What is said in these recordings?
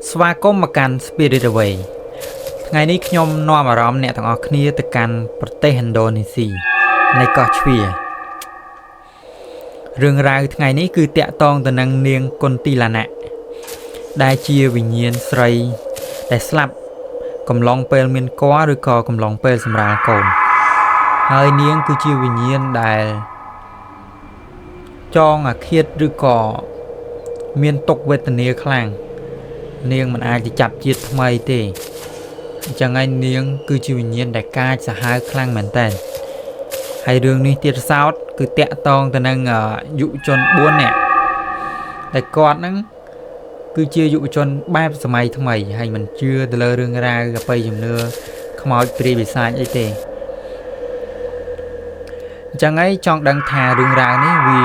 ស្វាគមន៍មកកាន់ Spirit Away ថ្ងៃនេះខ្ញុំនាំអារម្មណ៍អ្នកទាំងអស់គ្នាទៅកាន់ប្រទេសឥណ្ឌូនេស៊ីនៃកោះជ្វារឿងរ៉ាវថ្ងៃនេះគឺតាក់ទងទៅនឹងនាងគុន្ទីឡានៈដែលជាវិញ្ញាណស្រីដែលស្លាប់កំឡុងពេលមានគភ៌ឬក៏កំឡុងពេលសម្រាលកូនហើយនាងគឺជាវិញ្ញាណដែលចងអាឃាតឬក៏មានទុក្ខវេទនាខ្លាំងនាងមិនអាចទៅចាប់ជាតិថ្មីទេអញ្ចឹងហើយនាងគឺជាវិញ្ញាណដែលកាចសាហាវខ្លាំងមែនតើហើយរឿងនេះទៀតសោតគឺតាក់ទងទៅនឹងយុវជន4នាក់ដែលគាត់ហ្នឹងគឺជាយុវជនបែបសម័យថ្មីហើយមិនជឿទៅលើរឿងរ៉ាវអបិយជំនឿខ្មោចព្រាយបិសាចអីទេអញ្ចឹងហើយចង់ដឹងថារឿងរ៉ាវនេះវា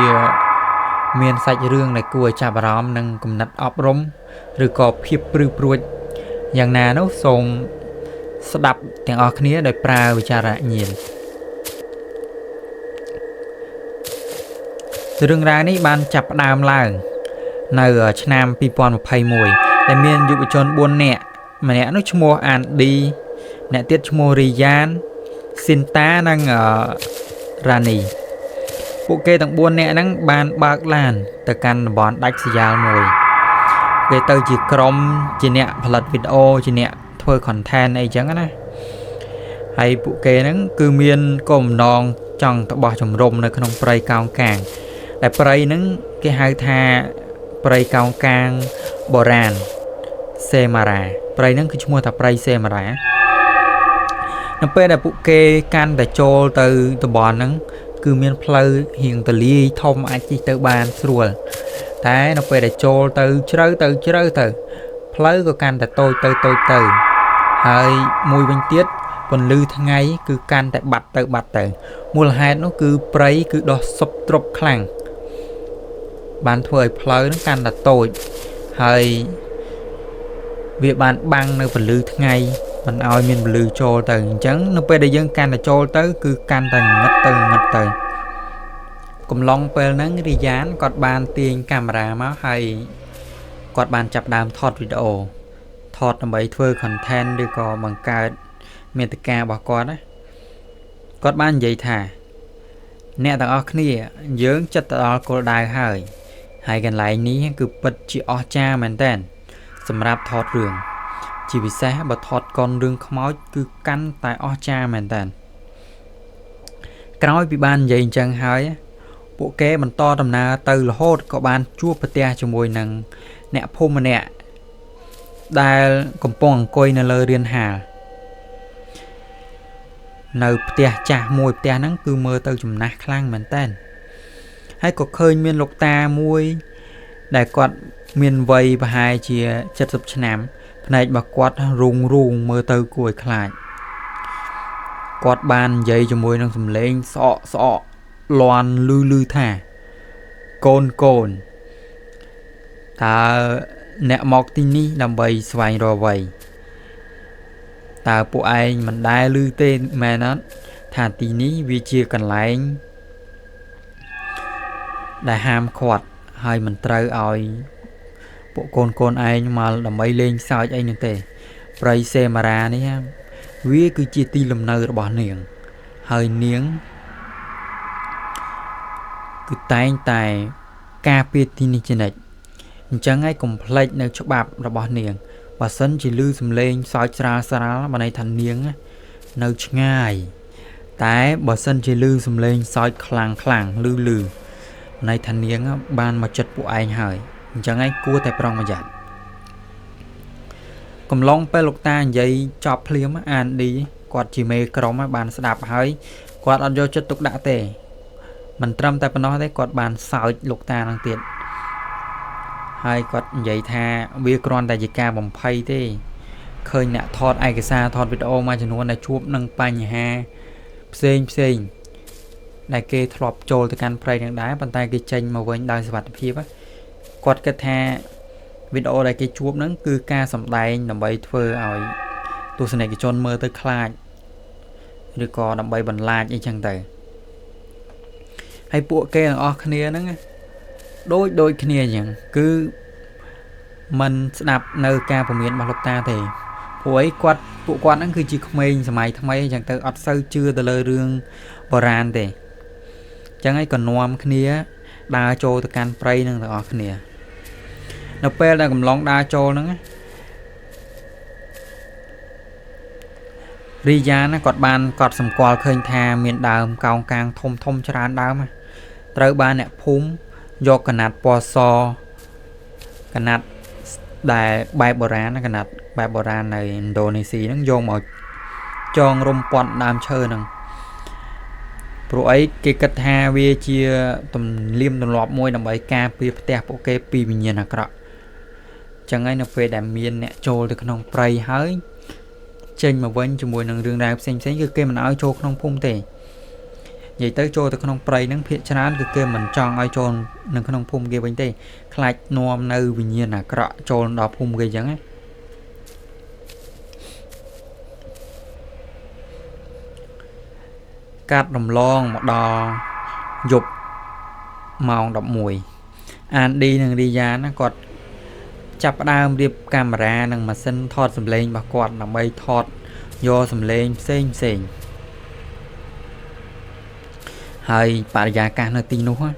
មានសាច់រឿងដែលគួរឲ្យចាប់អារម្មណ៍និងគំនិតអប់រំឬក៏ភាពព្រឺព្រួចយ៉ាងណានោះសូមស្ដាប់ទាំងអស់គ្នាដោយប្រើវិចារណញ្ញាណរឿងរ៉ាវនេះបានចាប់ផ្ដើមឡើងនៅឆ្នាំ2021ដែលមានយុវជន4នាក់ម្នាក់នោះឈ្មោះអានឌីម្នាក់ទៀតឈ្មោះរីយ៉ានស៊ីនតានិងរ៉ានីពួកគេទាំង4នាក់ហ្នឹងបានបើកឡានទៅកាន់តំបន់ដាច់ស្រយាលមួយគេទៅជាក្រុមជាអ្នកផលិតវីដេអូជាអ្នកធ្វើ content អីចឹងណាហើយពួកគេហ្នឹងគឺមានគោលបំណងចង់ទៅបោះជំរំនៅក្នុងព្រៃកោងកាងដែលព្រៃហ្នឹងគេហៅថាព្រៃកោងកាងបុរាណសេម៉ារ៉ាព្រៃហ្នឹងគឺឈ្មោះថាព្រៃសេម៉ារ៉ានៅពេលដែលពួកគេកាន់តែចូលទៅតំបន់ហ្នឹងគឺមានផ្លូវរៀងទលាយធំអាចជិះទៅបានស្រួលតែនៅពេលដែលចូលទៅជ្រៅទៅផ្លូវក៏កាន់តែតូចទៅហើយមួយវិញទៀតពន្លឺថ្ងៃគឺកាន់តែបាត់ទៅមូលហេតុនោះគឺព្រៃគឺដោះសុបទ្រប់ខ្លាំងបានធ្វើឲ្យផ្លូវហ្នឹងកាន់តែតូចហើយវាបានបាំងនៅពន្លឺថ្ងៃមិនឲ្យមានពន្លឺចូលទៅអញ្ចឹងនៅពេលដែលយើងកាន់តែចូលទៅគឺកាន់តែងឹតទៅកំឡុងពេលហ្នឹងរីយ៉ានគាត់បានទាញកាមេរ៉ាមកហើយគាត់បានចាប់ដើមថតវីដេអូថតដើម្បីធ្វើ content ឬក៏បង្កើតមាតិការបស់គាត់ណាគាត់បាននិយាយថាអ្នកទាំងអស់គ្នាយើងចិត្តទៅដល់គោលដៅហើយកន្លែងនេះគឺពិតជាអស្ចារ្យមែនតើសម្រាប់ថតរឿងជាពិសេសបើថតកុនរឿងខ្មោចគឺកាន់តែអស្ចារ្យមែនតើក្រោយពីបាននិយាយអញ្ចឹងហើយពួកគេបន្តដំណើរទៅរហូតក៏បានជួបប្រទះជាមួយនឹងអ្នកភូមិម្នាក់ដែលកំពុងអង្គុយនៅលើរានហាលនៅផ្ទះចាស់មួយផ្ទះហ្នឹងគឺមើលទៅចំណាស់ខ្លាំងមែនតើហើយក៏ឃើញមានលោកតាមួយដែលគាត់មានវ័យប្រហែលជា70ឆ្នាំភ្នែករបស់គាត់រូងមើលទៅគួរឲ្យខ្លាចគាត់បាននិយាយជាមួយនឹងសំឡេងស្អកលាន់លឺថាកូនតើអ្នកមកទីនេះដើម្បីស្វែងរកអ្វីតើពួកឯងមិនដែលឮទេមែនអត់ថាទីនេះវាជាកន្លែងដែលហាមឃាត់ហើយមិនត្រូវឲ្យពួកកូនឯងមកដើម្បីលេងសើចអីនោះទេព្រៃសេម៉ារ៉ានេះវាគឺជាទីលំនៅរបស់នាងហើយនាងគឺតែងតែការពារទីនេះជានិច្ចអញ្ចឹងហើយកុំភ្លេចនៅច្បាប់របស់នាងបើសិនជាឮសំឡេងសើចស្រាលបានន័យថានាងនៅឆ្ងាយតែបើសិនជាឮសំឡេងសើចខ្លាំងលឺន័យថានាងបានមកចិត្តពួកឯងហើយអញ្ចឹងឯងគួរតែប្រុងប្រយ័ត្នកំឡុងពេលលោកតានិយាយចប់ភ្លាមអានឌីគាត់ជាមេក្រុមបានស្ដាប់ហើយគាត់អត់យកចិត្តទុកដាក់ទេមិនត្រឹមតែប៉ុណ្ណោះទេគាត់បានសើចលោកតានឹងទៀតហើយគាត់និយាយថាវាគ្រាន់តែជាការបំភ័យទេឃើញអ្នកថតឯកសារថតវីដេអូមួយចំនួនដែលជួបនឹងបញ្ហាផ្សេងដែលគេធ្លាប់ចូលទៅកាន់ព្រៃនឹងដែរប៉ុន្តែគេចេញមកវិញដោយសុវត្ថិភាពគាត់គិតថាវីដេអូដែលគេជួបហ្នឹងគឺការសម្ដែងដើម្បីធ្វើឲ្យទស្សនិកជនមើលទៅខ្លាចឬក៏ដើម្បីបន្លាចអីចឹងទៅហើយពួកគេទាំងអស់គ្នាហ្នឹងដូចគ្នាអញ្ចឹងគឺ มันสนับในการผมเรียนมาลบตาเถอะหวยกวาดปุกวาดนั่นคือจีเมย์สมัยทำไมอย่างเตออัดเซอร์ชื่อแต่เลยเรื่องโบราณเถอะจังไอ้ก่อนนวมขณีดาโจตะการไปนั่งแต่ออกขณีนับเป้ได้กำลองดาโจนั่งริยานะกอดบานกอดสมกอลเคยทาเมียนดาวกองกลางทมชรานดาวมาเตอร์บานเนี่ยพุ่มยกขนาดปอซอขนาดได้ใบโบราณนะขนาดใบโบราณในอินโดนีเซียนั่งโยงมาจองรมปอนดามเชิญนั่งปลุกไอ้เกกัตฮาเวเชียตุ่มเลี่ยมตุ่มหลอบมวยนำไว้กาปีพเตะโปเกปีวิญญาณกระจังไงนับเวดเมียนเนี่ยโจลขนมไพรเฮ้ยเจนมาเว้นจมวยนังเรื่องราวเซ็งคือเกมมันเอาโจขนมพุ่มเตะใหญ่เตอโจแต่ขนมไพรนั่งเพียชนะคือเกมมันจองเอาโจนังขนมพุ่มเกวันเตะคลายนวมในวิญญาณกระโจดอกพุ่มเกยังไงกัดลำลองมาดอหยบมองดอกมวยอ่านดีหนึ่งดียานะกอดจับดาวเรียบกามราหนึ่งมาเส้นทอดสำเร็จมากอดหนังใบทอดโยสำเร็จเส้นเส้นให้ปริยาการในตีนู้ฮะ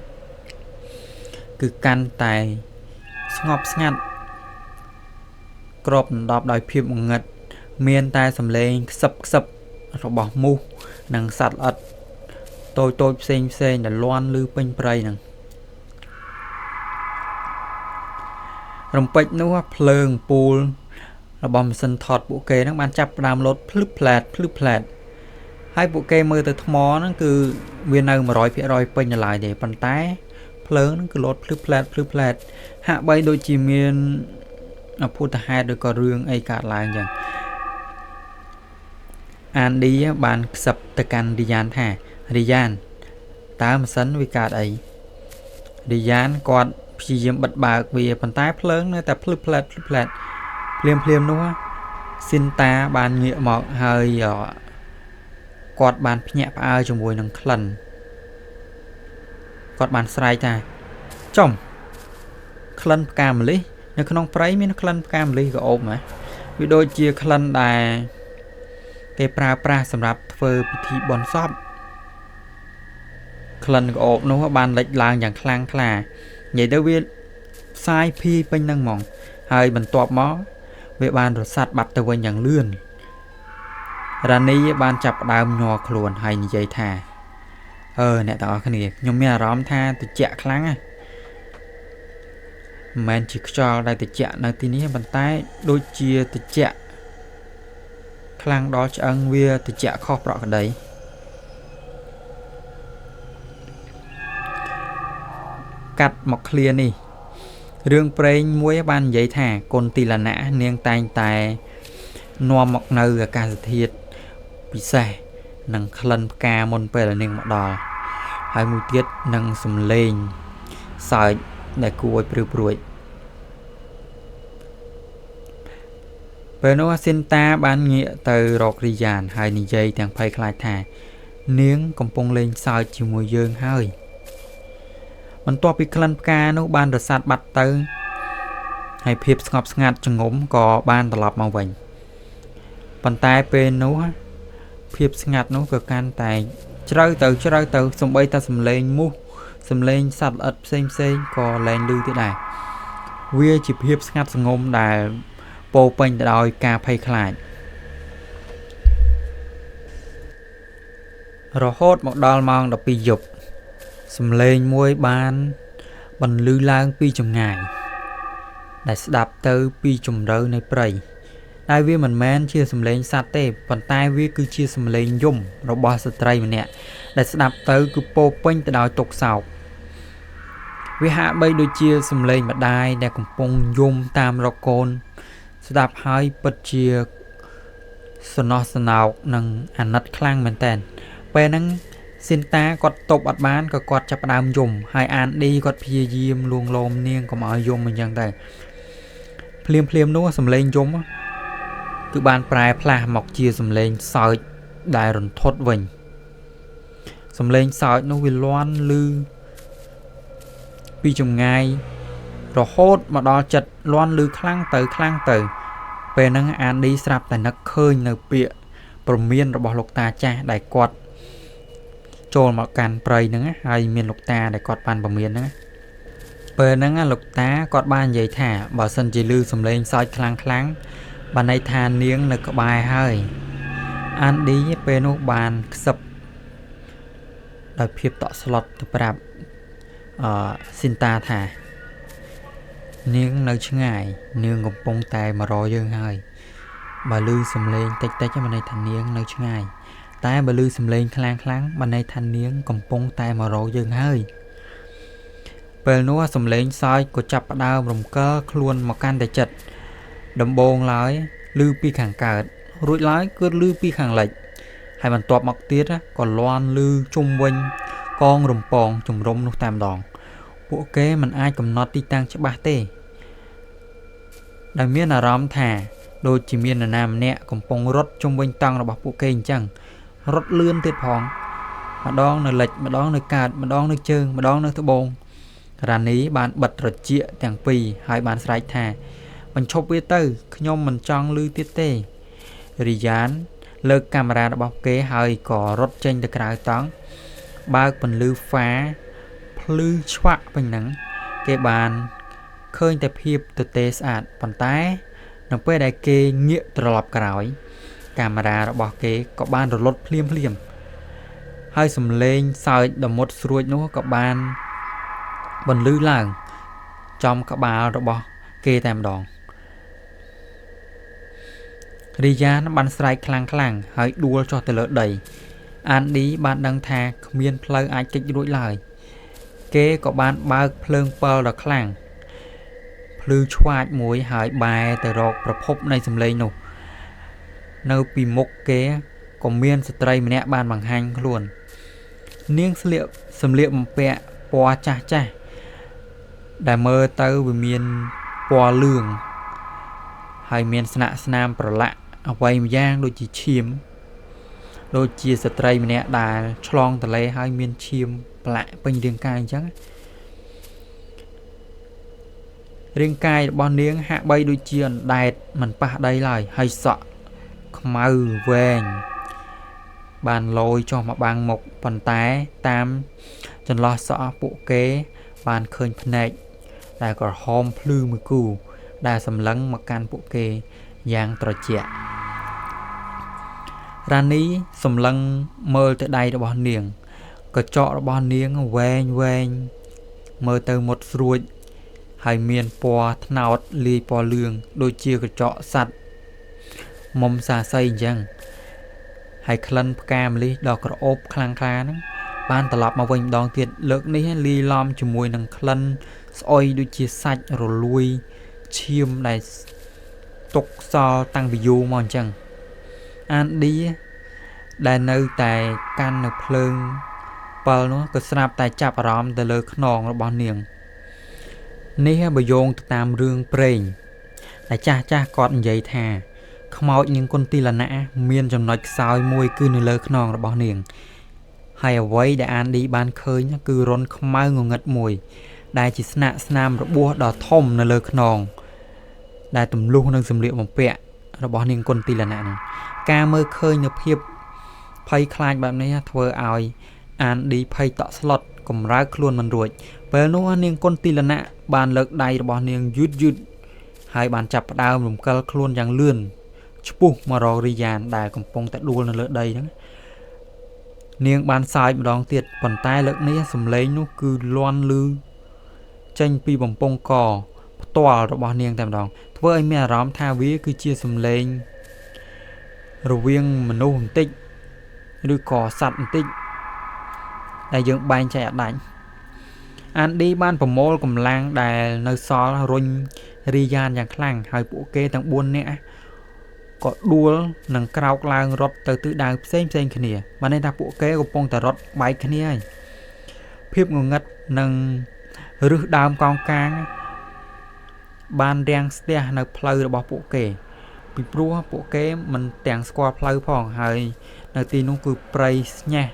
คือการไต่สงบสงัดกรอบดอกดอยเพียบเงิดเมียนไต่สำเร็จสับเราบอกมูหนังสัตว์อัดโตเซ็งแต่ล้วนลือเป็นไพรหนังรำเป็ดนู้ว่าเพลิงปูลเราบอมสันถอดบุเกนักบานจับดามรถพลึบแผลดให้บุเกมือแต่ทมอนั่นคือเวียนเอามาร้อยเป็นอย่างไรเดี๋ยวปันท้ายเพลิงนั่นคือรถพลึบแผลดหะใบโดยจีเมียนพูดแต่ให้โดยก็เรื่องไอ้กาดลายอย่างอันดีบานสับตะกันดิยานแท้ดิยานตามสันวิกาดไอดิยานกอดพี่ยิมบัดบากเวียปันท้ายเพลิงนะแต่พลึบแผลดเพลียมนู้ว่าสินตาบานเงียหมอกเฮยกอดบานพี่แยบเอาจมูกนังคลันกอดบานสไลด์จ้าจอมคลันกามเลยในขนมไพรมีนักคลันกามเลยก็โอมไหมวิโดยเจียคลันได้เกปราสำหรับเฟอร์พิธีบอลซอบคลันก็โอบนู้ว่าบานเล็กลางอย่างคลางคลาใหญ่เดวิดสายพีเป็นนั่งมองเฮยบรรทบมอเวบานรถสัตว์บัดตะวันอย่างเลื่อนร้านนี้บานจับดาวหยอคลวนให้ในใจท่าเนี่ยต่อขณียมเมียร้อมท่าติดเจาะครั้งแมนจิกจอได้ติดเจาะในที่นี้บรรท้ายโดยเชียติดเจาะครั้งดอชอังเวียติดเจาะข้อเปราะกันได้กัดหมอกเคลียนี่เรื่องเปรงมวยบานใหญ่แท้กลตีละนะเนียงตายนวมหมอกเนื้อการสะเทียดพิเศษนังคลันกามนเปรย์หนึ่งหมดดอให้มือเทียดนังสมเลงสายได้กวยปลุยเปิดนว่าเส้นตาบานเงี้ยเตอรอกริยานให้นิยัยแทงไพ่คลายแท้เนียงกำปงเลงสายจิมวยเยิงให้มันตัวปีคลันกาโนบานรสชาติบัดเตอให้เพียบสงบสงัดจงมก่อบานตลอดมาวันปันตายเป็นนู้ฮะเพียบสงัดนู้กับการแต่เจอเตอสมบัติตาสมเลงมูสมเลงสัตว์อัดเซ็งก่อแรงลือที่ใดเวียจีเพียบสงัดสงมได้โปเป็นดอยกาไพคลายเราโหดหมดดอลมองดับปีหยบสมเลงมวยบานบรรลือล้างปีจงไงได้สดับเตอปีจมเดินในเปรย์ได้เวียมันแมนเชียสมเลงซาเต้ปันใต้เวียคือเชียสมเลงยุ่มเราบอสไตรมันเนี่ยได้สดับเตอคือโปเป็นแต่ดอยตกเสาวิหะใบโดยเชียสมเลงมาได้ได้กำปงยุ่มตามรโกนสดับหายปัจเจียสนอสนาวนังอันนัดคลั่งเหมือนแต่ไปนั่งสินตากดตบอัดบ้านก็กดจับดามยุ่มหายอ่านดีกดเพียยิมลวงลมเนียงก็มายุ่มมันยังได้เพลียมนู้สมเลงยุ่มคือบานปลายพลาหมอกเชียสมเลงซอยได้รนทดวิ่งสมเลงซอยนู้วิลวันลือปีจงไง រហូតមកដល់ចិត្តលាន់លឺខ្លាំងទៅពេលហ្នឹងអានឌីស្រាប់តែនឹកឃើញនៅពាក្យព្រមានរបស់លោកតាចាស់ដែលគាត់ចូលមកកាន់ព្រៃហ្នឹងហើយមានលោកតាដែលគាត់បានព្រមានហ្នឹងពេលហ្នឹងលោកតាគាត់បាននិយាយថាបើសិនជាឮសំឡេងសើចខ្លាំងបានន័យថានាងនៅក្បែរហើយអានឌីពេលនោះបានខ្សឹបដោយភាពតក់ស្លុតទៅប្រាប់ស៊ីនតាថានាងនៅឆ្ងាយនាងកំពុងតែមករកយើងហើយបើឮសំឡេងតិចបានន័យថានាងនៅឆ្ងាយតែបើឮសំឡេងខ្លាំងបានន័យថានាងកំពុងតែមករកយើងហើយពេលនោះសំឡេងសើចក៏ចាប់ផ្ដើមរំកិលខ្លួនមកកាន់តែចិត្តដំបូងឡើយឮពីខាងកើតរួចឡើយគឺឮពីខាងលិចហើយបន្ទាប់មកទៀតក៏លាន់ឮជុំវិញកងរំពងជំរុំនោះតែម្ដងពួកគេមិនអាចកំណត់ទីតាំងច្បាស់ទេដែលមានអារម្មណ៍ថាដូចជាមាននរណាម្នាក់កំពុងរត់ជុំវិញតង់របស់ពួកគេអញ្ចឹងរត់លឿនទៀតផងម្ដងនៅលិចម្ដងនៅកើតម្ដងនៅជើងម្ដងនៅត្បូងរ៉ានីបានបិទត្រចៀកទាំងពីរហើយបានស្រែកថាបញ្ឈប់វាទៅខ្ញុំមិនចង់ឮទៀតទេរីយ៉ានលើកកាមេរ៉ារបស់គេហើយក៏រត់ចេញទៅក្រៅតង់បើកពន្លឺហ្វាភ្លឺឆ្វាក់ពេញហ្នឹងគេបានឃើញតែភាពទទេស្អាតប៉ុន្តែនៅពេលដែលគេងាកត្រឡប់ក្រោយកាមេរ៉ារបស់គេក៏បានរលត់ភ្លាមហើយសំឡេងសើចដ៏មុតស្រួចនោះក៏បានបន្លឺឡើងចំក្បាលរបស់គេតែម្ដងរីយ៉ានបានស្រែកខ្លាំងហើយដួលចុះទៅលើដីអានឌីបានដឹងថាគ្មានផ្លូវអាចគេចរួចឡើយគេក៏បានបើកភ្លើងពិលដ៏ខ្លាំងភ្លឺឆ្វាចមួយហើយបែរទៅរកប្រភពនៃសំឡេងនោះនៅពីមុខគេក៏មានស្ត្រីម្នាក់បានបង្ហាញខ្លួននាងស្លៀកសម្លៀកបំពាក់ពណ៌ចាស់ដែលមើលទៅវាមានពណ៌លឿងហើយមានស្នាមប្រឡាក់អ្វីម្យ៉ាងដូចជាឈាមដូចជាស្ត្រីម្នាក់ដែលឆ្លងទន្លេហើយមានឈាមប្រឡាក់ពេញរាងកាយអញ្ចឹងរាងកាយរបស់នាងហាក់បីដូចជាអណ្ដែតមិនប៉ះដីឡើយហើយសក់ខ្មៅវែងបានលយចុះមកបាំងមុខប៉ុន្តែតាមចន្លោះសក់ពួកគេបានឃើញភ្នែកដែលក្រហមភ្លឺមួយគូដែលសម្លឹងមកកាន់ពួកគេយ៉ាងត្រជាក់រ៉ានីសម្លឹងមើលទៅដៃរបស់នាងកញ្ចក់របស់នាងវែងមើលទៅមុតស្រួចហើយមានពណ៌ត្នោតលាយពណ៌លឿងដូចជាកញ្ចក់សត្វមុំសាសីអញ្ចឹងហើយក្លិនផ្កាម្លិះដ៏ក្រអូបខ្លាំងក្លាហ្នឹងបានត្រឡប់មកវិញម្ដងទៀតលើកនេះលាយឡំជាមួយនឹងក្លិនស្អុយដូចជាសាច់រលួយឈាមដែលទុកសល់តាំងពីយូរមកអញ្ចឹងអានឌីដែលនៅតែកាន់នៅភ្លើងពិលនោះក៏ស្រាប់តែចាប់អារម្មណ៍ទៅលើខ្នងរបស់នាងនេះបើយោងទៅតាមរឿងព្រេងដែលចាស់គាត់និយាយថាខ្មោចនាងគុនទីលណៈមានចំណុចខ្សោយមួយគឺនៅលើខ្នងរបស់នាងហើយអ្វីដែលអានឌីបានឃើញគឺរន្ធខ្មៅងងឹតមួយដែលជាស្នាមរបួសដ៏ធំនៅលើខ្នងដែលទម្លុះនឹងសម្លៀកបំពាក់របស់នាងគុនទីលណៈហ្នឹងការមើលឃើញនៅភាពភ័យខ្លាចបែបនេះធ្វើឲ្យអានឌីភ័យតក់ស្លុតកម្រើកខ្លួនមិនរួចពេលនោះនាងគុនទីលណៈបានលើកដៃរបស់នាងយឺតហើយបានចាប់ផ្ដើមរំកិលខ្លួនយ៉ាងលឿនឆ្ពុះមករករីយ៉ានដែលកំពុងតែដួលនៅលើដីហ្នឹងនាងបានសើចម្ដងទៀតប៉ុន្តែលើកនេះសំឡេងនោះគឺលាន់លឺចេញពីបំពង់កផ្ទាល់របស់នាងតែម្ដងធ្វើឲ្យមានអារម្មណ៍ថាវាគឺជាសំឡេងរវាងមនុស្សបន្តិចឬក៏សត្វបន្តិចដែលយើងបែងចែកអត់ដាច់អានឌីបានប្រមូលកម្លាំងដែលនៅសល់រុញរីយ៉ានយ៉ាងខ្លាំងហើយពួកគេទាំង4នាក់ក៏ដួលនិងក្រោកឡើងរត់ទៅទិសដៅផ្សេងគ្នាបានន័យថាពួកគេកំពុងតែរត់បែកគ្នាហើយភាពងងឹតនិងរឹសដើមកោងកាងបានរាំងស្ទះនៅផ្លូវរបស់ពួកគេពីព្រោះពួកគេមិនទាំងស្គាល់ផ្លូវផងហើយនៅទីនោះគឺព្រៃស្ញេះ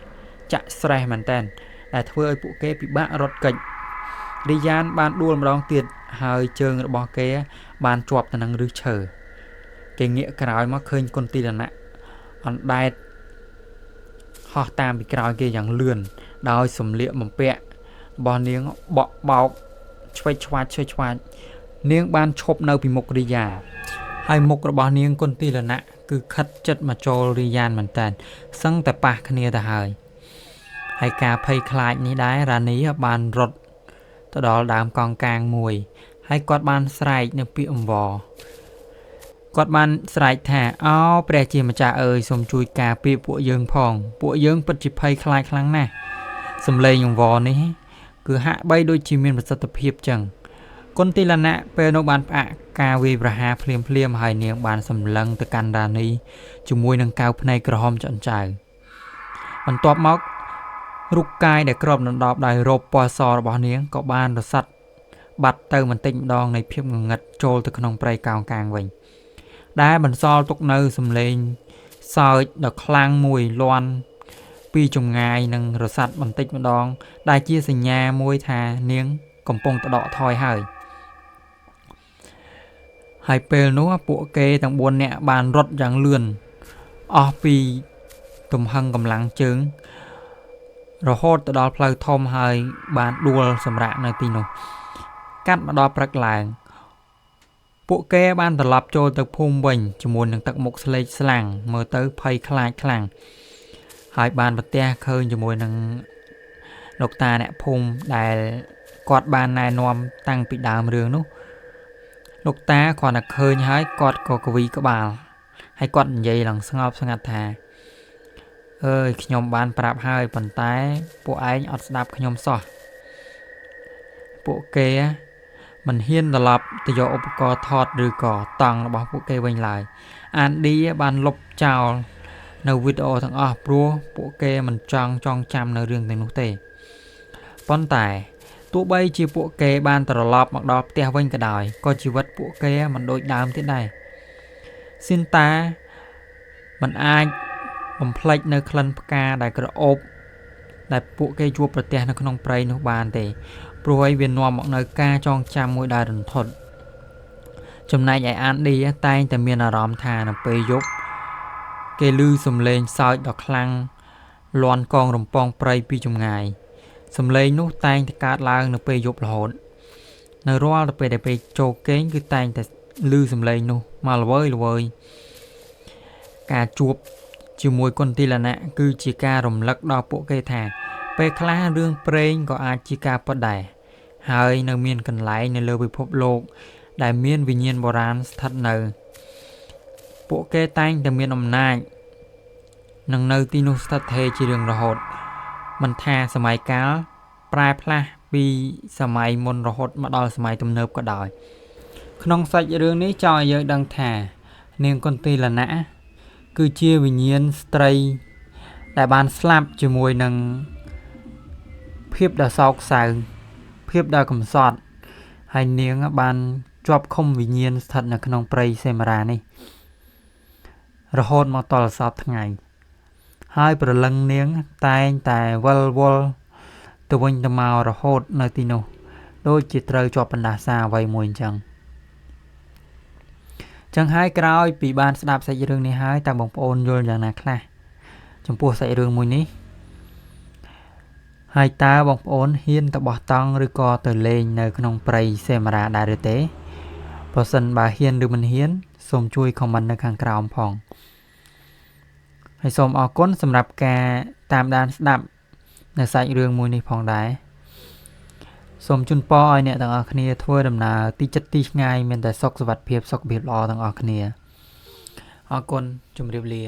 ចាក់ស្រេះមែនតើដែលធ្វើឲ្យពួកគេពិបាករត់គេចរីយ៉ានបានដួលម្ដងទៀត hơi chơnរបស់គេបានជាប់ទៅនឹងឫសឈើគេងាកក្រោយមកឃើញគុនទីលណៈអណ្ដែតហោះតាមពីក្រោយគេយ៉ាងលឿនដោយសម្លៀកបំពាក់របស់នាងបក់បោកឆ្វេងឆ្វាច់នាងបានឈប់នៅពីមុខរាយាហើយមុខរបស់នាងគុនទីលណៈគឺខិតចិត្តមកចូលរាយាមែនតើសឹងតែប៉ះគ្នាទៅហើយការភ័យខ្លាចនេះដែររ៉ានីបានរត់ទៅដល់ដើមកងកាងមួយហើយគាត់បានស្រែកនៅពាក្យអង្វរគាត់បានស្រែកថាអោព្រះជាម្ចាស់អើយសូមជួយការពារពួកយើងផងពួកយើងពិតជាភ័យខ្លាចខ្លាំងណាស់សំឡេងអង្វរនេះគឺហាក់បីដូចជាមានប្រសិទ្ធភាពចឹងគុនទីលណៈពេលនោះបានផ្អាកការវាយប្រហារភ្លាមហើយនាងបានសម្លឹងទៅកាន់រ៉ានីជាមួយនឹងកៅភ្នែកក្រហមឆ្អិនចៅបន្ទាប់មករូបកាយដែលគ្របដណ្ដប់ដោយរ៉ូបពណ៌សរបស់នាងក៏បានរសាត់បាត់ទៅបន្តិចម្ដងនៃភាពងងឹតចូលទៅក្នុងព្រៃកោងកាងវិញដែលបន្សល់ទុកនៅសំឡេងសើចដ៏ខ្លាំងមួយលាន់ពីចម្ងាយនឹងរសាត់បន្តិចម្ដងដែលជាសញ្ញាមួយថានាងកំពុងតដកថយហើយពេលនោះពួកគេទាំង4នាក់បានរត់យ៉ាងលឿនអស់ពីទំហឹងកម្លាំងជើងរហូតទៅដល់ផ្លូវធំហើយបានដួលសម្រាកនៅទីនោះកាត់មកដល់ព្រឹកឡើងពួកគេបានត្រឡប់ចូលទៅភូមិវិញជាមួយនឹងទឹកមុខស្លេកស្លាំងមើលទៅភ័យខ្លាចខ្លាំងហើយបានប្រទះឃើញជាមួយនឹងលោកតាអ្នកភូមិដែលគាត់បានណែនាំតាំងពីដើមរឿងនោះលោកតាគាត់តែឃើញហើយគាត់ក៏កវីក្បាលហើយគាត់និយាយឡើងស្ងប់ស្ងាត់ថាអើយខ្ញុំបានប្រាប់ហើយប៉ុន្តែពួកឯងអត់ស្ដាប់ខ្ញុំសោះពួកគេមិនហ៊ានត្រឡប់ទៅយកឧបករណ៍ថតឬក៏តង់របស់ពួកគេវិញឡើយអានឌីបានលុបចោលនៅវីដេអូទាំងអស់ព្រោះពួកគេមិនចង់ចាំនៅរឿងទាំងនោះទេប៉ុន្តែទោះបីជាពួកគេបានត្រឡប់មកដល់ផ្ទះវិញក៏ដោយក៏ជីវិតពួកគេមិនដូចដើមទៀតដែរស៊ីនតាមិនអាចបំភ្លេចនៅក្លិនផ្កាដែលក្រអូបដែលពួកគេជួបប្រទះនៅក្នុងព្រៃនោះបានទេព្រោះឲ្យវានាំមកនៅការចងចាំមួយដែលរន្ធត់ចំណែកឯអានឌីតែងតែមានអារម្មណ៍ថានៅពេលយប់គេឮសំឡេងសើចដ៏ខ្លាំងលាន់កងរំពងព្រៃពីចម្ងាយសំឡេងនោះតែងតែកើតឡើងនៅពេលយប់រហូតនៅរាល់ពេលដែលពេលចូលគេងគឺតែងតែឮសំឡេងនោះមកល្វើយការជួបជាមួយគុនទីលណៈគឺជាការរំលឹកដល់ពួកគេថាពេលខ្លះរឿងព្រេងក៏អាចជាការពិតដែរហើយនៅមានកន្លែងនៅលើពិភពលោកដែលមានវិញ្ញាណបុរាណស្ថិតនៅពួកគេតែងតែមានអំណាចនឹងនៅទីនោះស្ថិតថេរជារៀងរហូតមិនថាសម័យកាលប្រែផ្លាស់ពីសម័យមុនរហូតមកដល់សម័យទំនើបក៏ដោយក្នុងសាច់រឿងនេះចង់ឲ្យយើងដឹងថានាងគុនទីលណៈគឺជាវិញ្ញាណស្ត្រីដែលបានស្លាប់ជាមួយនឹងភាពដ៏សោកសៅភាពដ៏កំសត់ហើយនាងបានជាប់ឃុំវិញ្ញាណស្ថិតនៅក្នុងព្រៃសេមារានេះរហូតមកដល់សពថ្ងៃហើយព្រលឹងនាងតែងតែវិលវល់ទៅវិញទៅមករហូតនៅទីនោះដូចជាត្រូវជាប់បណ្ដាសាអ្វីមួយអញ្ចឹងហើយក្រោយពីបានស្ដាប់សាច់រឿងនេះហើយតើបងប្អូនយល់យ៉ាងណាខ្លះចំពោះសាច់រឿងមួយនេះហើយតើបងប្អូនហ៊ានទៅបោះតង់ឬក៏ទៅលេងនៅក្នុងព្រៃសេមារាដែរឬទេបើសិនបើហ៊ានឬមិនហ៊ានសូមជួយ comment នៅខាងក្រោមផងហើយសូមអរគុណសម្រាប់ការតាមដានស្ដាប់នៅសាច់រឿងមួយនេះផងដែរសូមជូនពរឲ្យអ្នកទាំងអស់គ្នាធ្វើដំណើរទីចិត្តទីឆ្ងាយមានតែសុខសុវត្ថិភាពសុខភាពល្អទាំងអស់គ្នាអរគុណជម្រាបលា